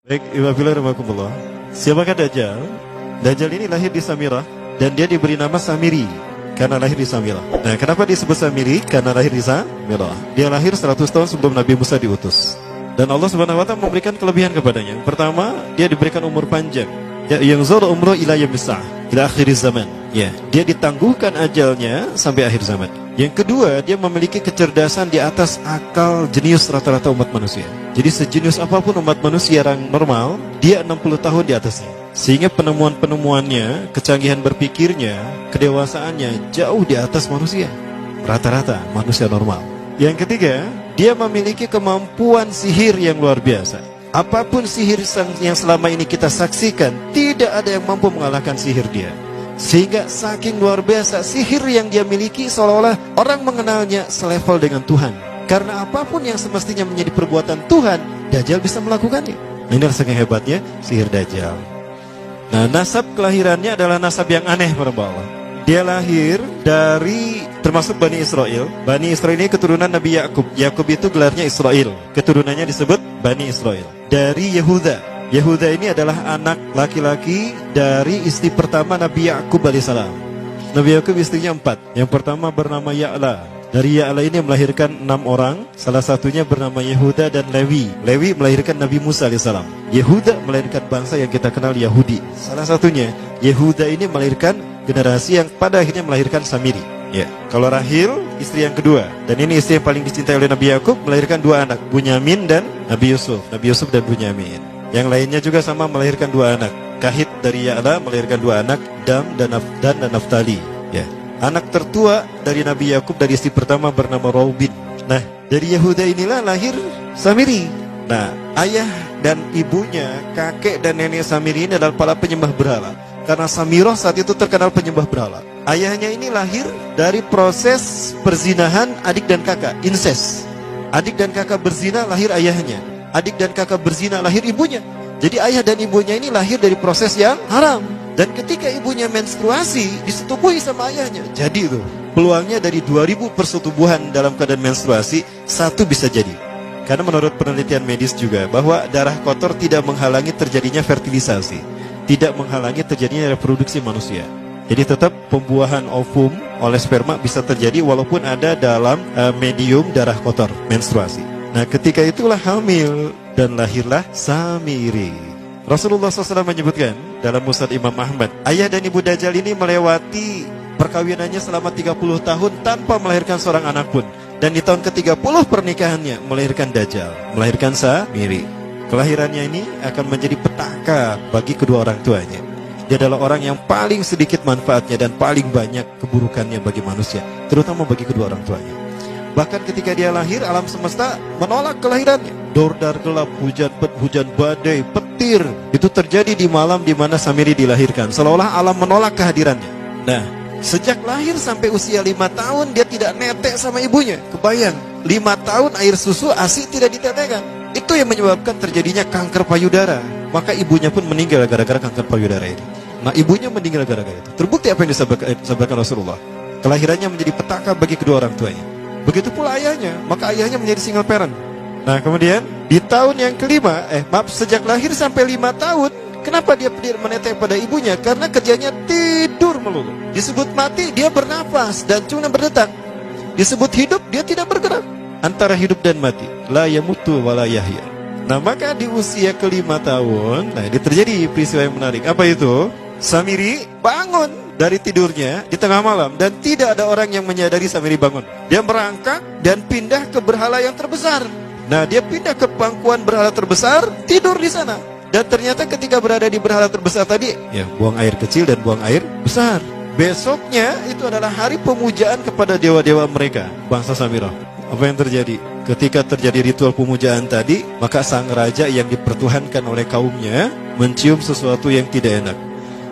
Baik, Iwabillah rahmatullah. Siapakah Dajjal? Dajjal ini lahir di Samirah dan dia diberi nama Samiri karena lahir di Samirah. Nah, kenapa disebut Samiri? Karena lahir di Samirah. Dia lahir 100 tahun sebelum Nabi Musa diutus. Dan Allah Subhanahu wa taala memberikan kelebihan kepadanya. Pertama, dia diberikan umur panjang. Ya, yang zul umroh ila yamisa ila akhir zaman. Ya, dia ditangguhkan ajalnya sampai akhir zaman. Yang kedua, dia memiliki kecerdasan di atas akal jenius rata-rata umat manusia. Jadi sejenius apapun umat manusia yang normal, dia 60 tahun di atasnya. Sehingga penemuan-penemuannya, kecanggihan berpikirnya, kedewasaannya jauh di atas manusia. Rata-rata manusia normal. Yang ketiga, dia memiliki kemampuan sihir yang luar biasa. Apapun sihir yang selama ini kita saksikan, tidak ada yang mampu mengalahkan sihir dia. Sehingga saking luar biasa sihir yang dia miliki, seolah-olah orang mengenalnya selevel dengan Tuhan. Karena apapun yang semestinya menjadi perbuatan Tuhan, Dajjal bisa melakukannya. Ini saking hebatnya sihir Dajjal. Nah, nasab kelahirannya adalah nasab yang aneh para Allah. Dia lahir dari termasuk Bani Israel. Bani Israel ini keturunan Nabi Yakub. Yakub itu gelarnya Israel. Keturunannya disebut Bani Israel. Dari Yehuda. Yehuda ini adalah anak laki-laki dari istri pertama Nabi Yakub alaihissalam. Nabi Yakub istrinya 4. Yang pertama bernama Ya'la. Dari Ya'la ini melahirkan 6 orang. Salah satunya bernama Yehuda dan Lewi. Lewi melahirkan Nabi Musa alaihissalam. Yehuda melahirkan bangsa yang kita kenal Yahudi. Salah satunya Yehuda ini melahirkan generasi yang pada akhirnya melahirkan Samiri. Ya, kalau Rahil istri yang kedua, dan ini istri yang paling dicintai oleh Nabi Yakub, melahirkan 2 anak, Bunyamin dan Nabi Yusuf. Nabi Yusuf dan Bunyamin. Yang lainnya juga sama melahirkan 2 anak. Kahit dari Ya'la melahirkan 2 anak, Dam dan Naftali. Ya. Anak tertua dari Nabi Yakub dari istri pertama bernama Raubin. Nah, dari Yehuda inilah lahir Samiri. Nah, ayah dan ibunya, kakek dan nenek Samiri ini adalah para penyembah berhala. Karena Samirah saat itu terkenal penyembah berhala. Ayahnya ini lahir dari proses perzinahan adik dan kakak, incest. Adik dan kakak berzina, lahir ayahnya. Adik dan kakak berzina, lahir ibunya. Jadi ayah dan ibunya ini lahir dari proses yang haram. Dan ketika ibunya menstruasi, disetubuhi sama ayahnya. Jadi itu, peluangnya dari 2000 persetubuhan dalam keadaan menstruasi, 1 bisa jadi. Karena menurut penelitian medis juga, bahwa darah kotor tidak menghalangi terjadinya fertilisasi, tidak menghalangi terjadinya reproduksi manusia. Jadi tetap pembuahan ovum oleh sperma bisa terjadi walaupun ada dalam medium darah kotor, menstruasi. Nah, ketika itulah hamil dan lahirlah Samiri. Rasulullah SAW menyebutkan dalam Musnad Imam Ahmad, ayah dan ibu Dajjal ini melewati perkawinannya selama 30 tahun tanpa melahirkan seorang anak pun. Dan di tahun ke-30 pernikahannya melahirkan Dajjal, melahirkan Samiri. Kelahirannya ini akan menjadi petaka bagi kedua orang tuanya. Dia adalah orang yang paling sedikit manfaatnya dan paling banyak keburukannya bagi manusia, terutama bagi kedua orang tuanya. Bahkan ketika dia lahir, alam semesta menolak kelahirannya. Dordar gelap, hujan badai, petir. Itu terjadi di malam di mana Samiri dilahirkan. Seolah-olah alam menolak kehadirannya. Nah, sejak lahir sampai usia 5 tahun, dia tidak netek sama ibunya. Kebayang, 5 tahun air susu ASI tidak ditetekkan. Itu yang menyebabkan terjadinya kanker payudara. Maka ibunya pun meninggal gara-gara kanker payudara ini. Nah, ibunya meninggal gara-gara itu. Terbukti apa yang disampaikan Rasulullah. Kelahirannya menjadi petaka bagi kedua orang tuanya. Begitu pula ayahnya, maka ayahnya menjadi single parent. Nah, kemudian di tahun yang kelima, sejak lahir sampai 5 tahun, kenapa dia menetek pada ibunya? Karena kerjanya tidur melulu. Disebut mati, dia bernafas dan cuma berdetak. Disebut hidup, dia tidak bergerak. Antara hidup dan mati, la yamutu wa la yahya. Nah, maka di usia ke-5 tahun, nah ini terjadi peristiwa yang menarik. Apa itu? Samiri bangun dari tidurnya di tengah malam dan tidak ada orang yang menyadari Samiri bangun. Dia merangkak dan pindah ke berhala yang terbesar. Nah, dia pindah ke pangkuan berhala terbesar, tidur di sana. Dan ternyata ketika berada di berhala terbesar tadi, ya buang air kecil dan buang air besar. Besoknya itu adalah hari pemujaan kepada dewa-dewa mereka, bangsa Samirah. Apa yang terjadi? Ketika terjadi ritual pemujaan tadi, maka sang raja yang dipertuhankan oleh kaumnya mencium sesuatu yang tidak enak.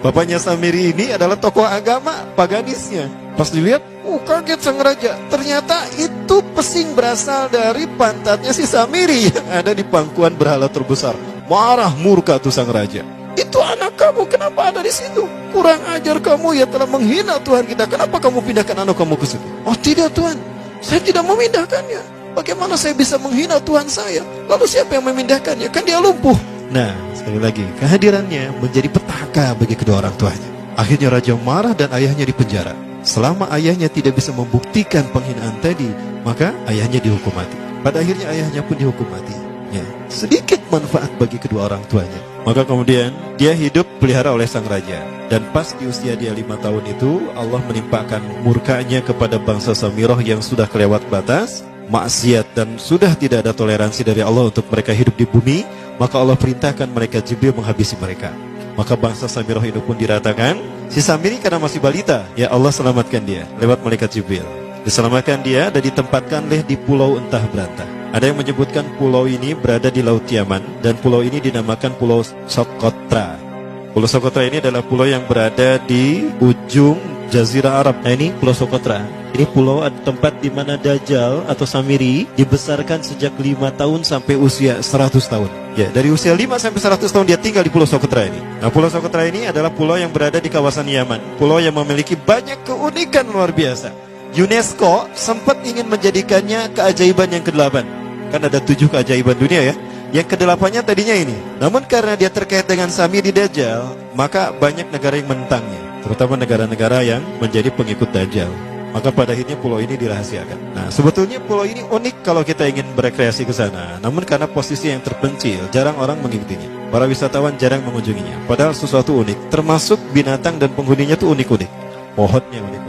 Bapaknya Samiri ini adalah tokoh agama paganisnya. Pas dilihat, kaget sang raja. Ternyata itu pesing berasal dari pantatnya si Samiri yang ada di pangkuan berhala terbesar. Marah murka tuh sang raja. Itu anak kamu, kenapa ada di situ? Kurang ajar kamu, ya telah menghina Tuhan kita. Kenapa kamu pindahkan anak kamu ke situ? Oh tidak Tuhan, saya tidak memindahkannya. Bagaimana saya bisa menghina Tuhan saya? Lalu siapa yang memindahkannya? Kan dia lumpuh. Nah, sekali lagi, kehadirannya menjadi petaka bagi kedua orang tuanya. Akhirnya raja marah dan ayahnya dipenjara. Selama ayahnya tidak bisa membuktikan penghinaan tadi, maka ayahnya dihukum mati. Pada akhirnya ayahnya pun dihukum mati. Ya, sedikit manfaat bagi kedua orang tuanya. Maka kemudian dia hidup pelihara oleh sang raja. Dan pas di usia dia 5 tahun itu, Allah menimpakan murkanya kepada bangsa Samirah yang sudah kelewat batas, maksiat, dan sudah tidak ada toleransi dari Allah untuk mereka hidup di bumi. Maka Allah perintahkan mereka Jibril menghabisi mereka. Maka bangsa Samirah itu pun diratakan. Si Samiri karena masih balita, ya Allah selamatkan dia lewat malaikat Jibril. Diselamatkan dia dan ditempatkan di pulau entah berantah. Ada yang menyebutkan pulau ini berada di Laut Yaman, dan pulau ini dinamakan Pulau Socotra. Pulau Socotra ini adalah pulau yang berada di ujung Jazirah Arab. Nah, ini Pulau Socotra. Ini pulau tempat di mana Dajjal atau Samiri dibesarkan sejak 5 tahun sampai usia 100 tahun. Ya, dari usia 5 sampai 100 tahun dia tinggal di Pulau Socotra ini. Nah, Pulau Socotra ini adalah pulau yang berada di kawasan Yaman. Pulau yang memiliki banyak keunikan luar biasa. UNESCO sempat ingin menjadikannya keajaiban yang ke-8. Kan ada 7 keajaiban dunia ya. Yang ke-8-nya tadinya ini. Namun karena dia terkait dengan Samiri Dajjal, maka banyak negara yang menentangnya, terutama negara-negara yang menjadi pengikut Dajjal. Maka pada akhirnya pulau ini dirahasiakan. Nah, sebetulnya pulau ini unik kalau kita ingin berekreasi ke sana. Namun karena posisi yang terpencil, jarang orang mengikutinya. Para wisatawan jarang mengunjunginya. Padahal sesuatu unik, termasuk binatang dan penghuninya itu unik-unik. Pohonnya unik.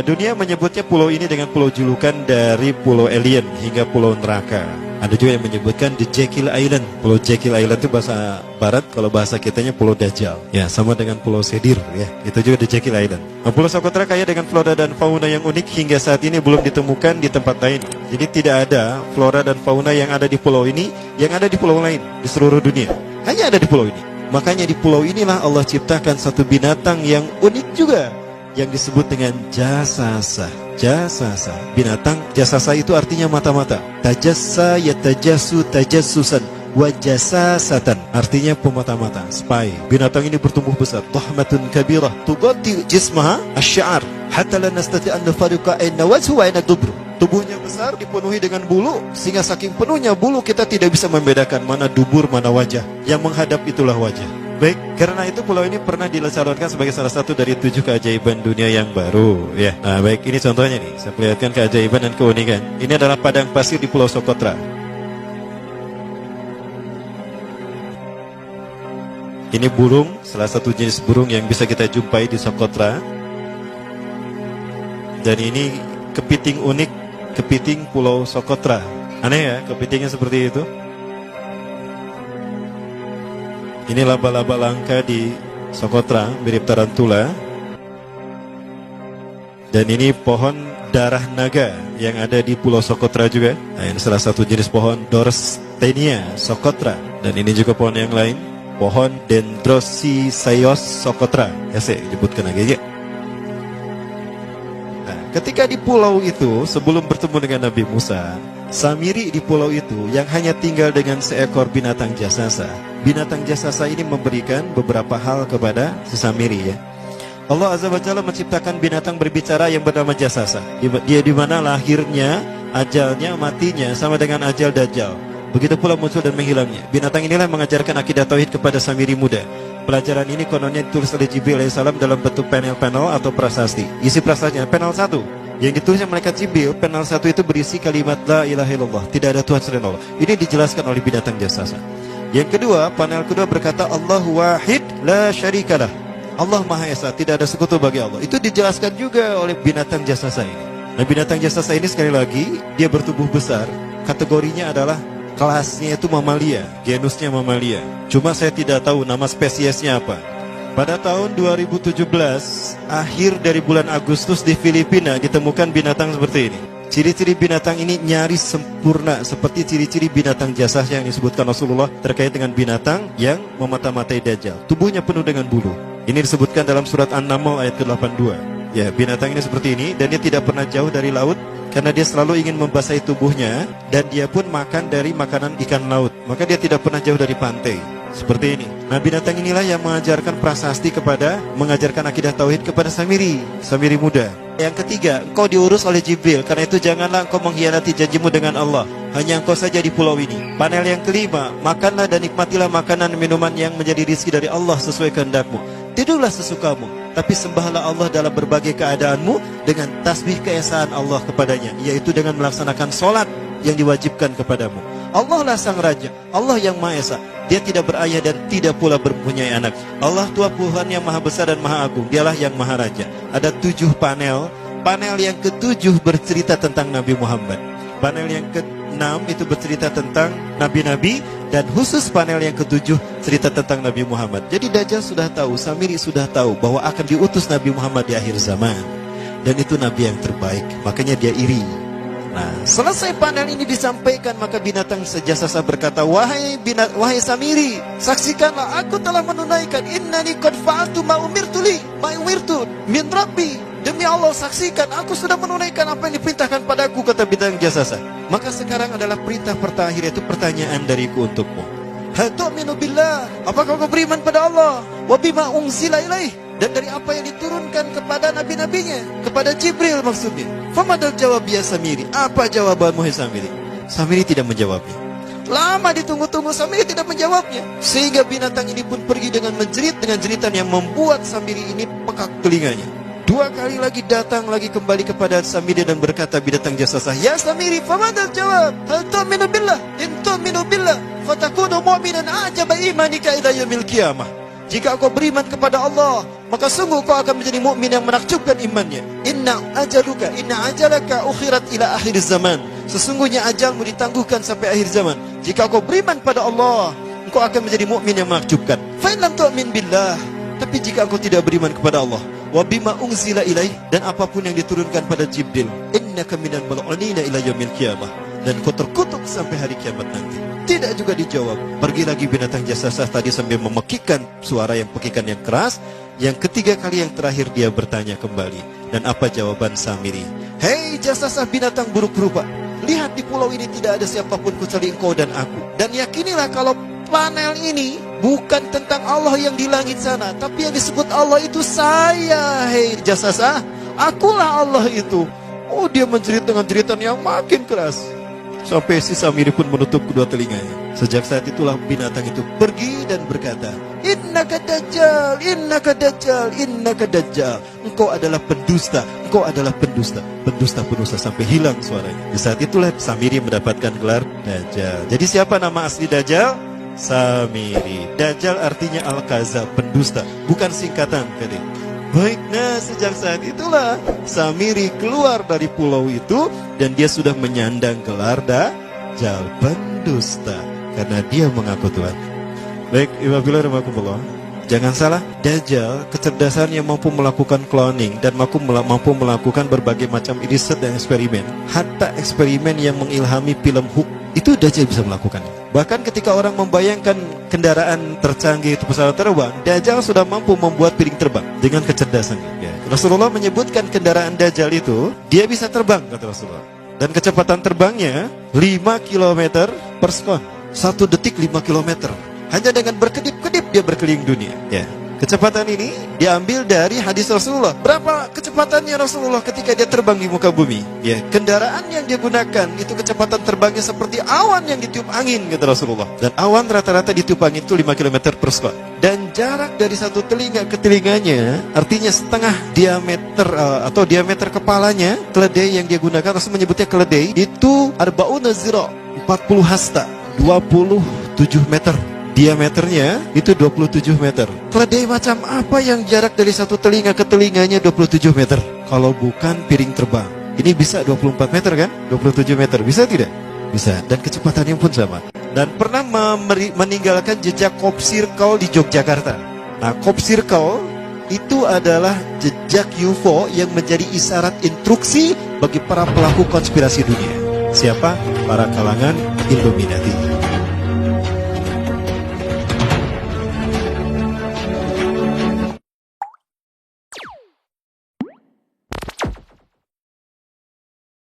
Dunia menyebutnya pulau ini dengan pulau julukan dari pulau alien hingga pulau neraka. Ada juga yang menyebutkan The Jekyll Island. Pulau Jekyll Island itu bahasa barat, kalau bahasa kitanya Pulau Dajjal. Ya, sama dengan Pulau Sedir ya. Itu juga The Jekyll Island. Nah, Pulau Socotra kaya dengan flora dan fauna yang unik hingga saat ini belum ditemukan di tempat lain. Jadi tidak ada flora dan fauna yang ada di pulau ini yang ada di pulau lain di seluruh dunia. Hanya ada di pulau ini. Makanya di pulau inilah Allah ciptakan satu binatang yang unik juga, yang disebut dengan jasasa. Jasasa, binatang jasasa itu artinya mata-mata. Tajassa yatajassu tajassusan wa jasasatan, artinya pemata-mata, spy. Binatang ini bertumbuh besar, tahmatun kabirah tughatti jismaha asy-sya'ar hatta la nastati an nafariqa ayna wajhu wa ayna dubru. Tubuhnya besar, dipenuhi dengan bulu, sehingga saking penuhnya bulu kita tidak bisa membedakan mana dubur, mana wajah. Yang menghadap itulah wajah. Baik, karena itu pulau ini pernah dilesarkan sebagai salah satu dari 7 keajaiban dunia yang baru ya. Nah, baik, ini contohnya nih. Saya perlihatkan keajaiban dan keunikan. Ini adalah padang pasir di Pulau Socotra. Ini burung, salah satu jenis burung yang bisa kita jumpai di Socotra. Dan ini kepiting unik, kepiting Pulau Socotra. Aneh ya, kepitingnya seperti itu. Ini laba-laba langka di Socotra, mirip tarantula. Dan ini pohon darah naga yang ada di Pulau Socotra juga. Nah, ini salah satu jenis pohon Dorstenia Socotra. Dan ini juga pohon yang lain, pohon Dendrosisaios Socotra. Ya, saya sebutkan lagi ya. Nah, ketika di pulau itu, sebelum bertemu dengan Nabi Musa, Samiri di pulau itu yang hanya tinggal dengan seekor binatang jasasa. Binatang jasasa ini memberikan beberapa hal kepada si Samiri ya. Allah Azza wa Jalla menciptakan binatang berbicara yang bernama jasasa. Dia di mana lahirnya, ajalnya, matinya sama dengan ajal Dajjal. Begitu pula muncul dan menghilangnya. Binatang inilah mengajarkan akidah tauhid kepada Samiri muda. Pelajaran ini kononnya ditulis oleh Jibril alaihissalam dalam bentuk panel-panel atau prasasti. Isi prasastinya panel 1 yang ditulisnya malaikat Jibril, panel 1 itu berisi kalimat la ilaha illallah, tidak ada Tuhan selain Allah. Ini dijelaskan oleh binatang jasasa. Yang kedua, panel kedua berkata Allahu wahid la syarikalah. Allah Maha Esa, tidak ada sekutu bagi Allah. Itu dijelaskan juga oleh binatang jasasa ini. Nah, binatang jasasa ini sekali lagi dia bertubuh besar. Kategorinya adalah kelasnya itu mamalia, genusnya mamalia. Cuma saya tidak tahu nama spesiesnya apa. Pada tahun 2017, akhir dari bulan Agustus di Filipina ditemukan binatang seperti ini. Ciri-ciri binatang ini nyaris sempurna seperti ciri-ciri binatang jasasa yang disebutkan Rasulullah terkait dengan binatang yang memata-matai Dajjal. Tubuhnya penuh dengan bulu. Ini disebutkan dalam surat An-Naml ayat ke-82. Ya, binatang ini seperti ini dan dia tidak pernah jauh dari laut karena dia selalu ingin membasahi tubuhnya dan dia pun makan dari makanan ikan laut. Maka dia tidak pernah jauh dari pantai. Seperti ini. Nah, binatang inilah yang mengajarkan prasasti mengajarkan akidah tauhid kepada Samiri muda. Yang ketiga, engkau diurus oleh Jibril, karena itu janganlah engkau mengkhianati janjimu dengan Allah. hanya engkau saja di pulau ini. Panel yang kelima, makanlah dan nikmatilah makanan minuman yang menjadi rizki dari Allah sesuai kehendakmu. Tidurlah sesukamu, tapi sembahlah Allah dalam berbagai keadaanmu dengan tasbih keesaan Allah kepadanya, yaitu dengan melaksanakan solat yang diwajibkan kepadamu. Allah lah sang raja, Allah yang maha esa. Dia tidak berayah dan tidak pula mempunyai anak. Allah Tuhan Tuhan yang maha besar dan maha agung. Dialah yang maha raja. Ada 7 panel. Panel yang ke-7 bercerita tentang Nabi Muhammad. Panel yang ke-6 itu bercerita tentang nabi-nabi, dan khusus panel yang ke-7 cerita tentang Nabi Muhammad. Jadi Dajjal sudah tahu, Samiri sudah tahu bahwa akan diutus Nabi Muhammad di akhir zaman, dan itu nabi yang terbaik. Makanya dia iri. Nah, selesai panel ini disampaikan, maka binatang sejasasa berkata, wahai Samiri, saksikanlah aku telah menunaikan, innani qad fa'altu ma umirtu min rabbi. Demi Allah, saksikan aku sudah menunaikan apa yang diperintahkan padaku, kata binatang jasasa. Maka sekarang adalah perintah terakhir, yaitu pertanyaan dariku untukmu. Hal tu'minu billah, apakah kau beriman pada Allah? Wa bima unzila ilaih, dan dari apa yang diturunkan kepada nabi-nabinya, kepada Jibril maksudnya. Famadal jawab ya Samiri, apa jawabanmu hai Samiri? Samiri tidak menjawabnya. Lama ditunggu-tunggu, Samiri tidak menjawabnya, sehingga binatang ini pun pergi dengan menjerit, dengan jeritan yang membuat Samiri ini pekak telinganya. 2 kali lagi datang lagi kembali kepada Samiri dan berkata binatang jasasa, ya Samiri, famadal jawab? Hal tu'minu billah, in tu'minu billah fatakunu mu'minan ajaba imanika ila yaumil qiyamah. Jika kau beriman kepada Allah, maka sungguh kau akan menjadi mukmin yang menakjubkan imannya. Inna ajalaka ukhirat ila akhir zaman. Sesungguhnya ajalmu ditangguhkan sampai akhir zaman. Jika kau beriman pada Allah, engkau akan menjadi mukmin yang menakjubkan. Fa in lam tu'min billah, tapi jika engkau tidak beriman kepada Allah, wa bima unzila ilaih, dan apapun yang diturunkan pada Jibril, innaka minal mal'unina ila yaumil qiyamah, dan kau terkutuk sampai hari kiamat nanti. Tidak juga dijawab. Pergi lagi binatang jasasa tadi sambil memekikkan suara yang pekikan yang keras. Yang ketiga kali yang terakhir dia bertanya kembali. Dan apa jawaban Samiri? Hei jasasa binatang buruk rupa, lihat di pulau ini tidak ada siapapun kecuali engkau dan aku. Dan yakinilah kalau panel ini bukan tentang Allah yang di langit sana, tapi yang disebut Allah itu saya. Hei jasasa, akulah Allah itu. Oh, dia menjerit dengan jeritan yang makin keras, sampai si Samiri pun menutup kedua telinganya. Sejak saat itulah binatang itu pergi dan berkata, innaka dajjal, innaka dajjal, innaka dajjal. Engkau adalah pendusta, engkau adalah pendusta, pendusta sampai hilang suaranya. Di saat itulah Samiri mendapatkan gelar Dajjal. Jadi siapa nama asli Dajjal? Samiri. Dajjal artinya Al-Kazab, pendusta, bukan singkatan tadi. Baik, nah sejak saat itulah Samiri keluar dari pulau itu, dan dia sudah menyandang gelar Dajjal, pendusta, karena dia mengaku Tuhan. Baik, Iwabillah, jangan salah, Dajjal kecerdasan yang mampu melakukan cloning dan mampu melakukan berbagai macam riset dan eksperimen. Hatta eksperimen yang mengilhami film Hook itu Dajjal bisa melakukannya. Bahkan ketika orang membayangkan kendaraan tercanggih itu pesawat terbang, Dajjal sudah mampu membuat piring terbang dengan kecerdasannya. Ya. Rasulullah menyebutkan kendaraan Dajjal itu dia bisa terbang, kata Rasulullah. Dan kecepatan terbangnya 5 km per sekon. 1 detik 5 km. Hanya dengan berkedip-kedip dia berkeliling dunia. Ya. Kecepatan ini diambil dari hadis Rasulullah. Berapa kecepatannya Rasulullah ketika dia terbang di muka bumi? Ya, kendaraan yang dia gunakan itu kecepatan terbangnya seperti awan yang ditiup angin, kata Rasulullah. Dan awan rata-rata ditiup angin itu 5 km per sekon. Dan jarak dari satu telinga ke telinganya, artinya setengah diameter atau diameter kepalanya, keledai yang dia gunakan, Rasul menyebutnya keledai, itu arba'una zira, 40 hasta, 27 meter. Diameternya itu 27 meter. Keledai macam apa yang jarak dari satu telinga ke telinganya 27 meter? Kalau bukan piring terbang. Ini bisa 24 meter kan? 27 meter, bisa tidak? Bisa, dan kecepatannya pun sama. Dan pernah meninggalkan jejak Cop Circle di Yogyakarta. Nah, Cop Circle itu adalah jejak UFO yang menjadi isyarat instruksi bagi para pelaku konspirasi dunia. Siapa? Para kalangan Illuminati.